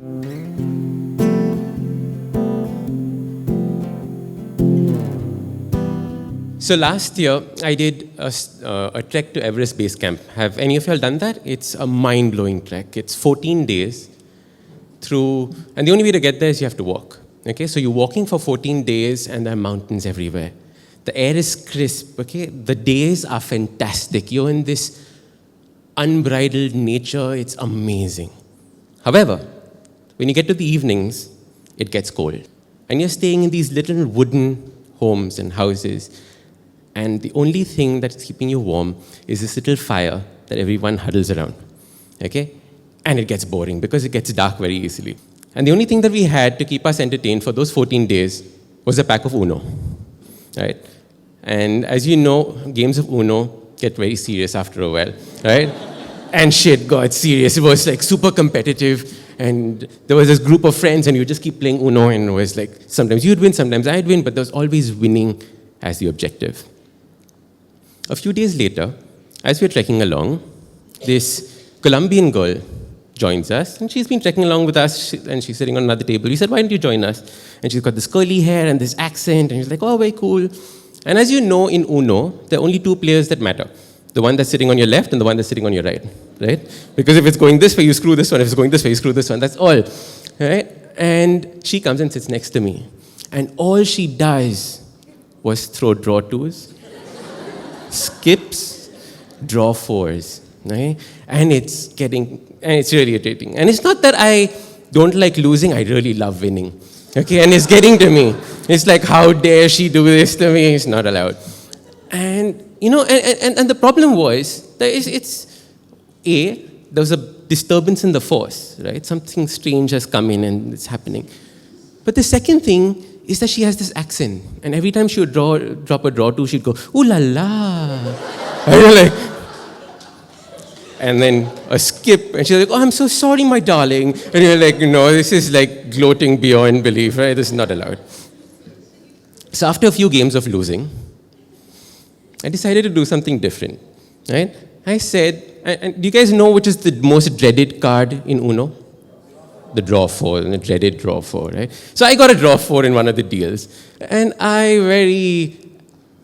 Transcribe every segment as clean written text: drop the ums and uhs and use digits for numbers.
So last year, I did a trek to Everest Base Camp. Have any of y'all done that? It's a mind-blowing trek. It's 14 days through, and the only way to get there is you have to walk. Okay, so you're walking for 14 days, and there are mountains everywhere. The air is crisp. Okay, the days are fantastic. You're in this unbridled nature. It's amazing. However, when you get to the evenings, it gets cold, and you're staying in these little wooden homes and houses. And the only thing that's keeping you warm is this little fire that everyone huddles around, okay? And it gets boring because it gets dark very easily. And the only thing that we had to keep us entertained for those 14 days was a pack of Uno, right? And as you know, games of Uno get very serious after a while, right? And shit got serious. It was like super competitive. And there was this group of friends and you just keep playing Uno and it was like, sometimes you'd win, sometimes I'd win, but there was always winning as the objective. A few days later, as we're trekking along, this Colombian girl joins us, and she's been trekking along with us, and she's sitting on another table. We said, why don't you join us? And she's got this curly hair and this accent, and she's like, oh, very cool. And as you know, in Uno, there are only two players that matter. The one that's sitting on your left and the one that's sitting on your right, right? Because if it's going this way, you screw this one. If it's going this way, you screw this one. That's all, right? And she comes and sits next to me. And all she does was throw draw twos, skips, draw fours, right? And it's really irritating. And it's not that I don't like losing, I really love winning, okay? And it's getting to me. It's like, how dare she do this to me? It's not allowed. And, you know, and the problem was, that there was a disturbance in the force, right? Something strange has come in and it's happening. But the second thing is that she has this accent. And every time she would drop a draw two, she'd go, ooh la la. And you're like, and then a skip, and she's like, oh, I'm so sorry, my darling. And you're like, no, this is like gloating beyond belief, right? This is not allowed. So after a few games of losing, I decided to do something different, right? I said, and do you guys know which is the most dreaded card in Uno? The draw four, and the dreaded draw four, right? So I got a draw four in one of the deals, and I very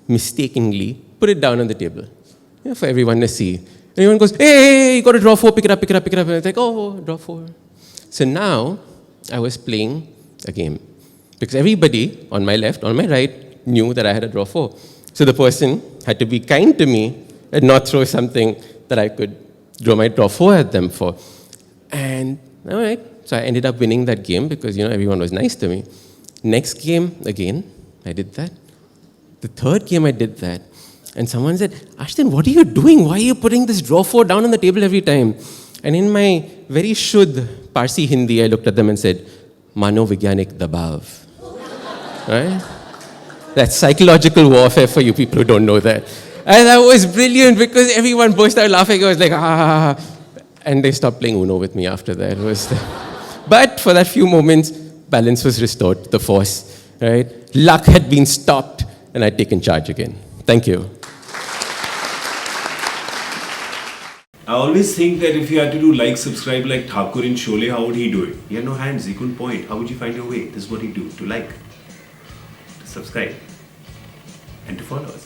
mistakenly put it down on the table, for everyone to see. And everyone goes, hey, you got a draw four, pick it up, pick it up, pick it up. And it's like, oh, draw four. So now I was playing a game, because everybody on my left, on my right, knew that I had a draw four. So the person had to be kind to me and not throw something that I could draw my draw four at them for. And all right. So I ended up winning that game because, everyone was nice to me. Next game, again, I did that. The third game, I did that. And someone said, Ashton, what are you doing? Why are you putting this draw four down on the table every time? And in my very Shuddh Parsi Hindi, I looked at them and said, Mano Vigyanik Dabav. Right? That's psychological warfare for you people who don't know that. And that was brilliant because everyone burst out laughing. I was like, ah. And they stopped playing Uno with me after that. But for that few moments, balance was restored to the force, right? Luck had been stopped, and I'd taken charge again. Thank you. I always think that if you had to do like, subscribe like Thakur in Sholay, how would he do it? He had no hands, he couldn't point. How would you find your way? This is what he'd do, to like, to subscribe, and to follow us.